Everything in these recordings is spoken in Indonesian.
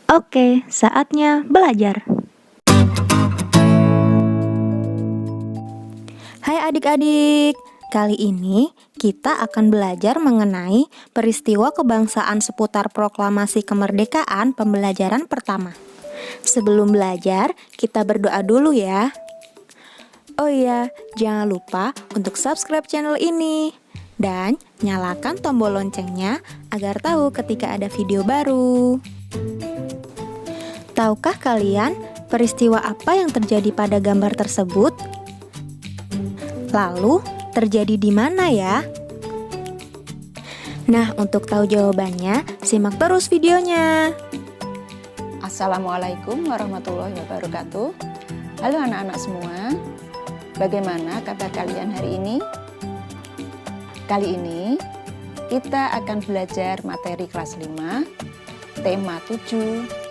Oke, saatnya belajar. Hai adik-adik, kali ini kita akan belajar mengenai peristiwa kebangsaan seputar proklamasi kemerdekaan pembelajaran pertama. Sebelum belajar, kita berdoa dulu ya. Oh iya, jangan lupa untuk subscribe channel ini dan nyalakan tombol loncengnya agar tahu ketika ada video baru. Tahukah kalian peristiwa apa yang terjadi pada gambar tersebut? Lalu, terjadi di mana ya? Nah, untuk tahu jawabannya, simak terus videonya. Assalamualaikum warahmatullahi wabarakatuh. Halo anak-anak semua, bagaimana kabar kalian hari ini? Kali ini, kita akan belajar materi kelas 5, tema 7,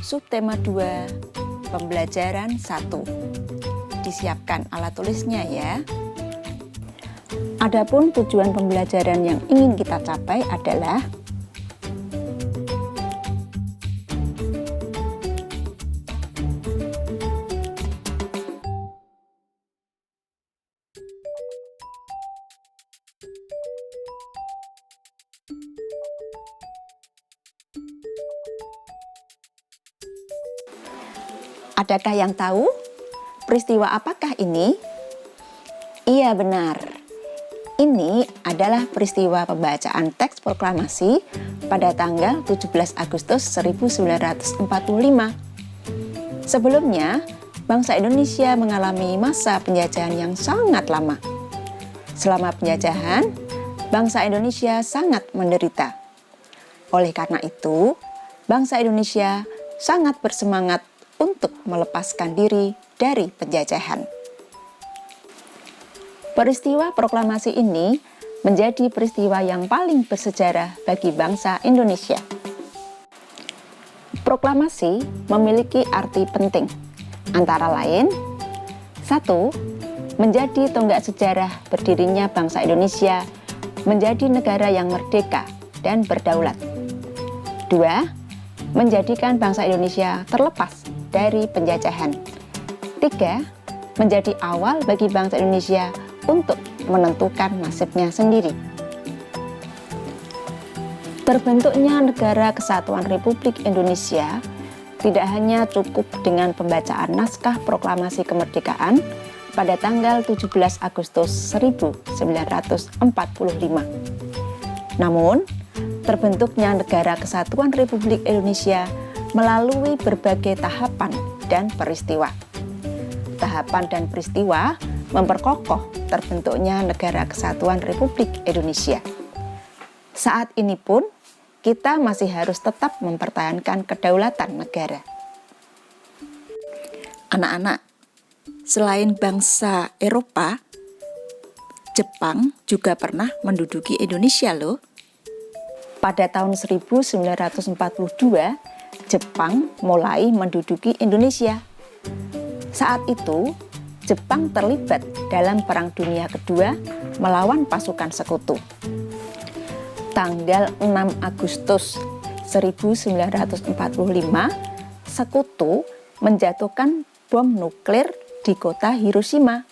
subtema 2, pembelajaran 1. Disiapkan alat tulisnya ya. Adapun tujuan pembelajaran yang ingin kita capai adalah adakah yang tahu peristiwa apakah ini? Iya benar, ini adalah peristiwa pembacaan teks proklamasi pada tanggal 17 Agustus 1945. Sebelumnya, bangsa Indonesia mengalami masa penjajahan yang sangat lama. Selama penjajahan, bangsa Indonesia sangat menderita. Oleh karena itu, bangsa Indonesia sangat bersemangat untuk melepaskan diri dari penjajahan. Peristiwa proklamasi ini menjadi peristiwa yang paling bersejarah bagi bangsa Indonesia. Proklamasi memiliki arti penting, antara lain: 1. Menjadi tonggak sejarah berdirinya bangsa Indonesia menjadi negara yang merdeka dan berdaulat. 2. Menjadikan bangsa Indonesia terlepas dari penjajahan. 3. Menjadi awal bagi bangsa Indonesia untuk menentukan nasibnya sendiri. Terbentuknya Negara Kesatuan Republik Indonesia tidak hanya cukup dengan pembacaan naskah proklamasi kemerdekaan pada tanggal 17 Agustus 1945. Namun, terbentuknya Negara Kesatuan Republik Indonesia melalui berbagai tahapan dan peristiwa. Tahapan dan peristiwa memperkokoh terbentuknya Negara Kesatuan Republik Indonesia. Saat ini pun, kita masih harus tetap mempertahankan kedaulatan negara. Anak-anak, selain bangsa Eropa, Jepang juga pernah menduduki Indonesia loh. Pada tahun 1942, Jepang mulai menduduki Indonesia. Saat itu, Jepang terlibat dalam Perang Dunia Kedua melawan pasukan sekutu. Tanggal 6 Agustus 1945, sekutu menjatuhkan bom nuklir di kota Hiroshima.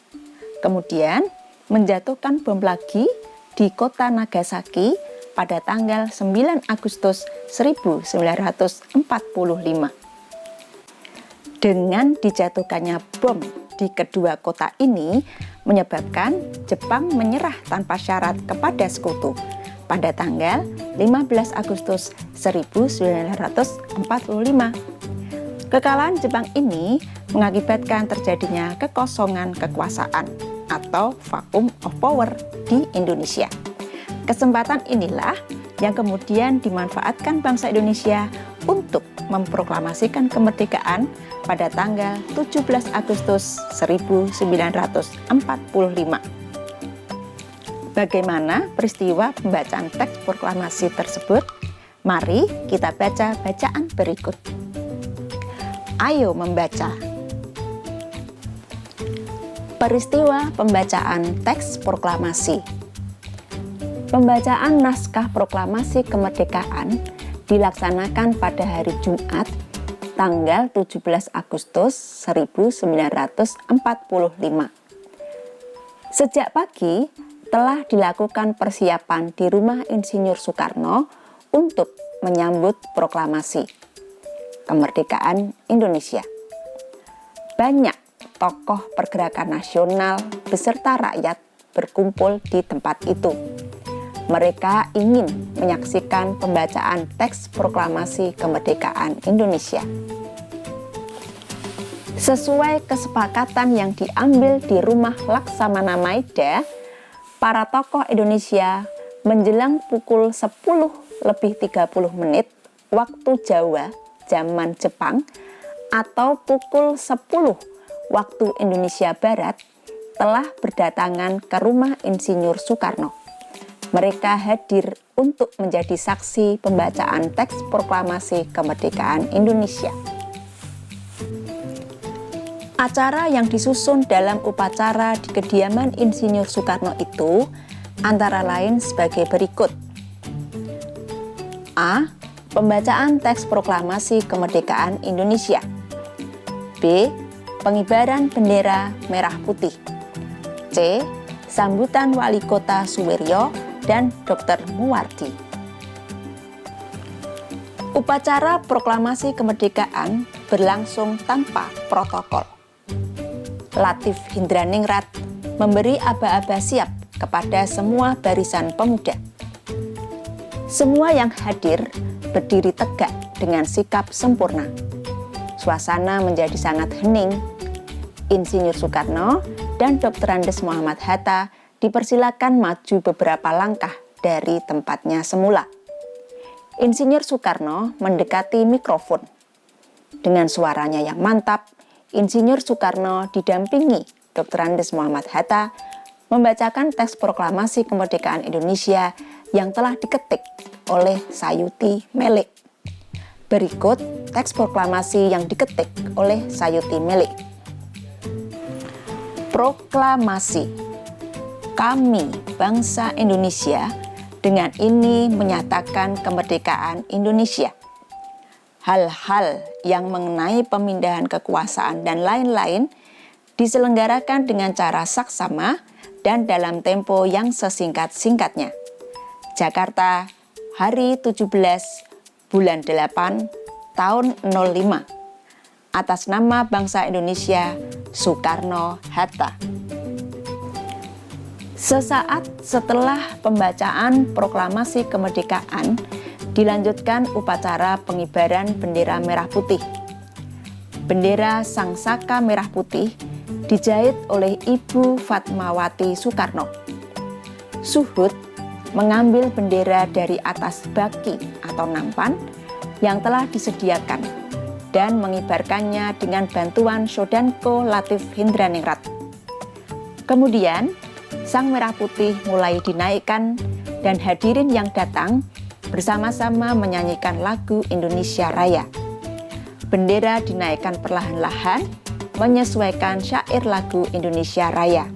Kemudian menjatuhkan bom lagi di kota Nagasaki pada tanggal 9 Agustus 1945. Dengan dijatuhkannya bom di kedua kota ini menyebabkan Jepang menyerah tanpa syarat kepada sekutu pada tanggal 15 Agustus 1945. Kekalahan Jepang ini mengakibatkan terjadinya kekosongan kekuasaan atau vacuum of power di Indonesia. Kesempatan inilah yang kemudian dimanfaatkan bangsa Indonesia untuk memproklamasikan kemerdekaan pada tanggal 17 Agustus 1945. Bagaimana peristiwa pembacaan teks proklamasi tersebut? Mari kita baca bacaan berikut. Ayo membaca. Peristiwa pembacaan teks proklamasi. Pembacaan naskah proklamasi kemerdekaan dilaksanakan pada hari Jumat tanggal 17 Agustus 1945. Sejak pagi telah dilakukan persiapan di Rumah Insinyur Soekarno untuk menyambut proklamasi kemerdekaan Indonesia. Banyak tokoh pergerakan nasional beserta rakyat berkumpul di tempat itu. Mereka ingin menyaksikan pembacaan teks proklamasi kemerdekaan Indonesia. Sesuai kesepakatan yang diambil di Rumah Laksamana Maida, para tokoh Indonesia menjelang pukul 10:30 waktu Jawa zaman Jepang atau pukul 10 waktu Indonesia Barat telah berdatangan ke Rumah Insinyur Soekarno. Mereka hadir untuk menjadi saksi pembacaan teks proklamasi kemerdekaan Indonesia. Acara yang disusun dalam upacara di kediaman Insinyur Soekarno itu antara lain sebagai berikut. A. Pembacaan teks proklamasi kemerdekaan Indonesia. B. Pengibaran bendera merah putih. C. Sambutan Wali Kota Suwiryo dan Dr. Muwardi. Upacara proklamasi kemerdekaan berlangsung tanpa protokol. Latif Hindraningrat memberi aba-aba siap kepada semua barisan pemuda. Semua yang hadir berdiri tegak dengan sikap sempurna. Suasana menjadi sangat hening. Insinyur Soekarno dan Dr. Andes Muhammad Hatta dipersilakan maju beberapa langkah dari tempatnya semula. Insinyur Soekarno mendekati mikrofon. Dengan suaranya yang mantap, Insinyur Soekarno didampingi Dr. Andes Muhammad Hatta membacakan teks proklamasi kemerdekaan Indonesia yang telah diketik oleh Sayuti Melik. Berikut teks proklamasi yang diketik oleh Sayuti Melik. Proklamasi. Kami, bangsa Indonesia, dengan ini menyatakan kemerdekaan Indonesia. Hal-hal yang mengenai pemindahan kekuasaan dan lain-lain diselenggarakan dengan cara saksama dan dalam tempo yang sesingkat-singkatnya. Jakarta, hari 17 bulan 8 tahun 05. Atas nama bangsa Indonesia, Soekarno-Hatta. Sesaat setelah pembacaan proklamasi kemerdekaan, dilanjutkan upacara pengibaran bendera merah putih. Bendera Sang Saka merah putih dijahit oleh Ibu Fatmawati Soekarno. Suhud mengambil bendera dari atas baki atau nampan yang telah disediakan dan mengibarkannya dengan bantuan Sodanko Latif Hindraningrat. Kemudian, Sang Merah Putih mulai dinaikkan dan hadirin yang datang bersama-sama menyanyikan lagu Indonesia Raya. Bendera dinaikkan perlahan-lahan menyesuaikan syair lagu Indonesia Raya.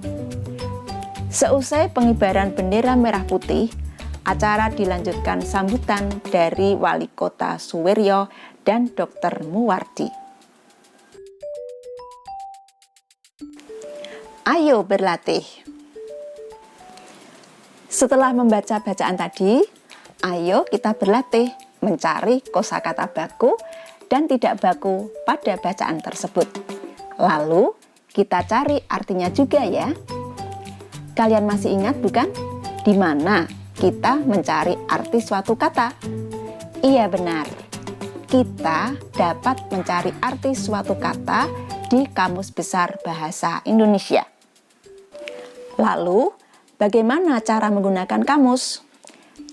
Seusai pengibaran bendera merah putih, acara dilanjutkan sambutan dari Wali Kota Suwiryo dan Dr. Muwardi. Ayo berlatih. Setelah membaca bacaan tadi, ayo kita berlatih mencari kosakata baku dan tidak baku pada bacaan tersebut. Lalu kita cari artinya juga ya. Kalian masih ingat bukan? Di mana kita mencari arti suatu kata? Iya benar. Kita dapat mencari arti suatu kata di Kamus Besar Bahasa Indonesia. Lalu, bagaimana cara menggunakan kamus?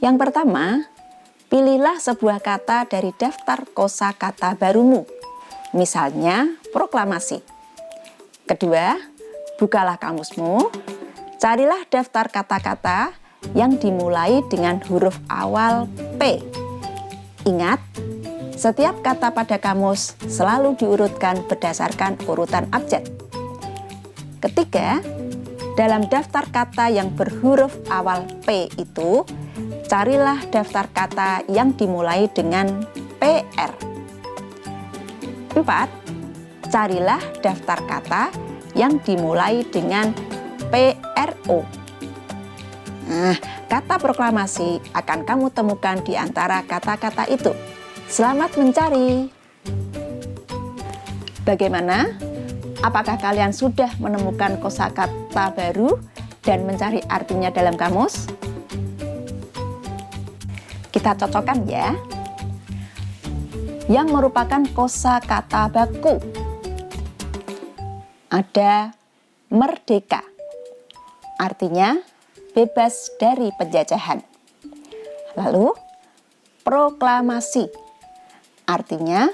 Yang pertama, pilihlah sebuah kata dari daftar kosakata barumu. Misalnya, proklamasi. Kedua, bukalah kamusmu, carilah daftar kata-kata yang dimulai dengan huruf awal P. Ingat, setiap kata pada kamus selalu diurutkan berdasarkan urutan abjad. Ketiga, dalam daftar kata yang berhuruf awal P itu, carilah daftar kata yang dimulai dengan PR. 4. Carilah daftar kata yang dimulai dengan PRO. Nah, kata proklamasi akan kamu temukan di antara kata-kata itu. Selamat mencari. Bagaimana? Apakah kalian sudah menemukan kosakata baru dan mencari artinya dalam kamus? Kita cocokkan ya. Yang merupakan kosakata baku. Ada merdeka. Artinya bebas dari penjajahan. Lalu proklamasi. Artinya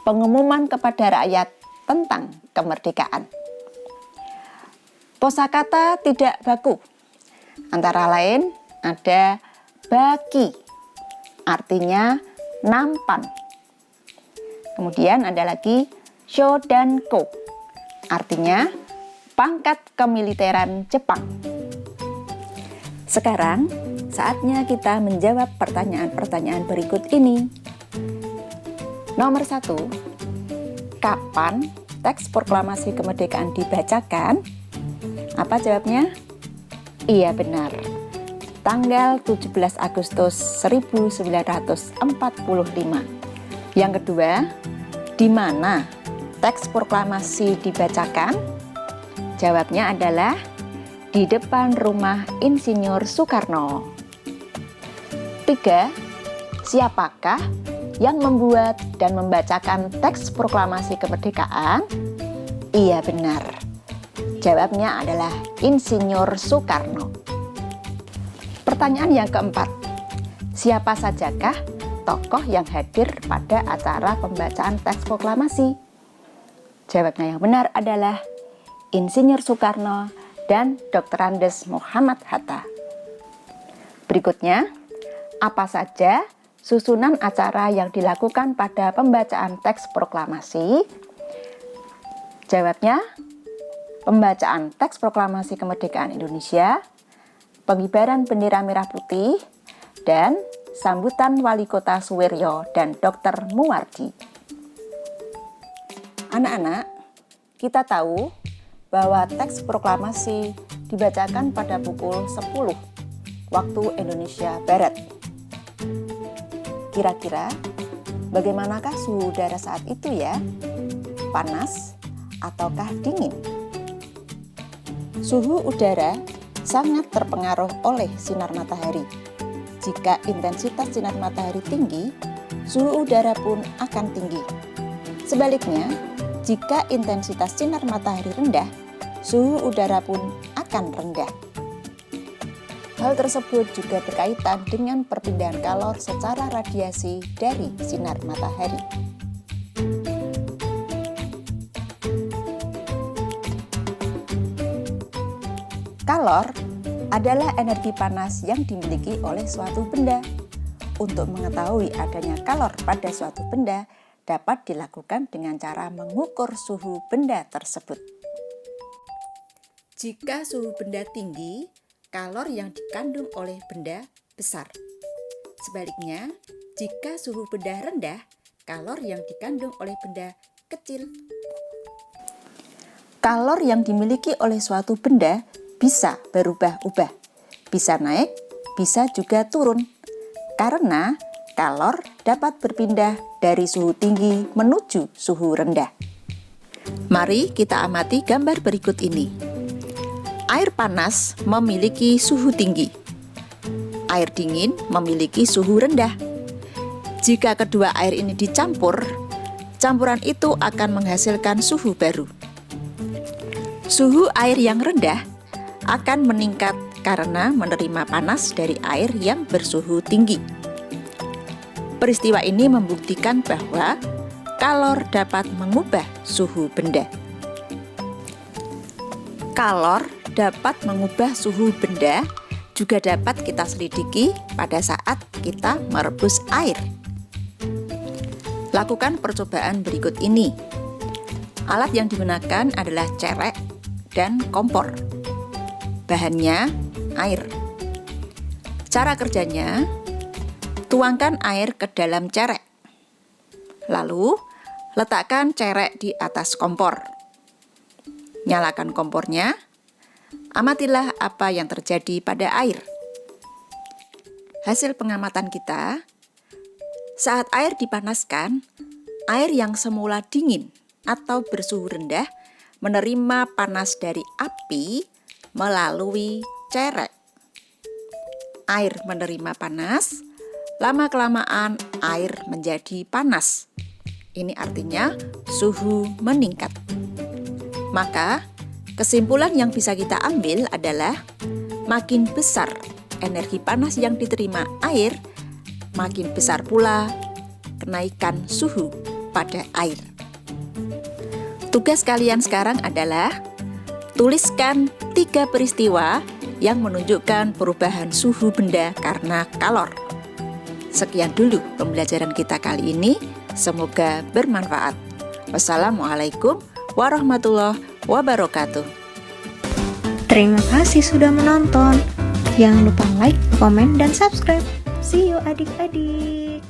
pengumuman kepada rakyat tentang kemerdekaan. Kosakata tidak baku. Antara lain ada baki. Artinya nampan. Kemudian ada lagi sho dan ko. Artinya pangkat kemiliteran Jepang. Sekarang saatnya kita menjawab pertanyaan-pertanyaan berikut ini. Nomor 1. Kapan teks proklamasi kemerdekaan dibacakan? Apa jawabnya? Iya benar. Tanggal 17 Agustus 1945. Yang kedua, di mana teks proklamasi dibacakan? Jawabnya adalah di depan rumah Insinyur Soekarno. 3. Siapakah yang membuat dan membacakan teks proklamasi kemerdekaan? Iya benar. Jawabnya adalah Insinyur Soekarno. Pertanyaan yang keempat. Siapa sajakah tokoh yang hadir pada acara pembacaan teks proklamasi? Jawabnya yang benar adalah Insinyur Soekarno dan Dr. Andes Muhammad Hatta. Berikutnya, apa saja susunan acara yang dilakukan pada pembacaan teks proklamasi? Jawabnya, pembacaan teks proklamasi kemerdekaan Indonesia, pengibaran bendera merah putih, dan sambutan Wali Kota Suwiryo dan Dr. Muwardi. Anak-anak, kita tahu bahwa teks proklamasi dibacakan pada pukul 10 waktu Indonesia Barat. Kira-kira bagaimanakah suhu udara saat itu ya? Panas ataukah dingin? Suhu udara sangat terpengaruh oleh sinar matahari. Jika intensitas sinar matahari tinggi, suhu udara pun akan tinggi. Sebaliknya, jika intensitas sinar matahari rendah, suhu udara pun akan rendah. Hal tersebut juga berkaitan dengan perpindahan kalor secara radiasi dari sinar matahari. Kalor adalah energi panas yang dimiliki oleh suatu benda. Untuk mengetahui adanya kalor pada suatu benda dapat dilakukan dengan cara mengukur suhu benda tersebut. Jika suhu benda tinggi, kalor yang dikandung oleh benda besar. Sebaliknya, jika suhu benda rendah, kalor yang dikandung oleh benda kecil. Kalor yang dimiliki oleh suatu benda bisa berubah-ubah, bisa naik, bisa juga turun, karena kalor dapat berpindah dari suhu tinggi menuju suhu rendah. Mari kita amati gambar berikut ini. Air panas memiliki suhu tinggi, air dingin memiliki suhu rendah. Jika kedua air ini dicampur, campuran itu akan menghasilkan suhu baru. Suhu air yang rendah akan meningkat karena menerima panas dari air yang bersuhu tinggi. Peristiwa ini membuktikan bahwa kalor dapat mengubah suhu benda. Kalor dapat mengubah suhu benda juga dapat kita selidiki pada saat kita merebus air. Lakukan percobaan berikut ini. Alat yang digunakan adalah cerek dan kompor. Bahannya air. Cara kerjanya, tuangkan air ke dalam cerek. Lalu, Letakkan cerek di atas kompor. Nyalakan kompornya. Amatilah apa yang terjadi pada air. Hasil pengamatan kita, saat air dipanaskan, air yang semula dingin atau bersuhu rendah menerima panas dari api melalui cerek. Air menerima panas, lama-kelamaan air menjadi panas. Ini artinya suhu meningkat. Maka, kesimpulan yang bisa kita ambil adalah makin besar energi panas yang diterima air, makin besar pula kenaikan suhu pada air. Tugas kalian sekarang adalah tuliskan 3 peristiwa yang menunjukkan perubahan suhu benda karena kalor. Sekian dulu pembelajaran kita kali ini. Semoga bermanfaat. Wassalamualaikum warahmatullahi wabarakatuh. Terima kasih sudah menonton. Jangan lupa like, komen, dan subscribe. See you adik-adik.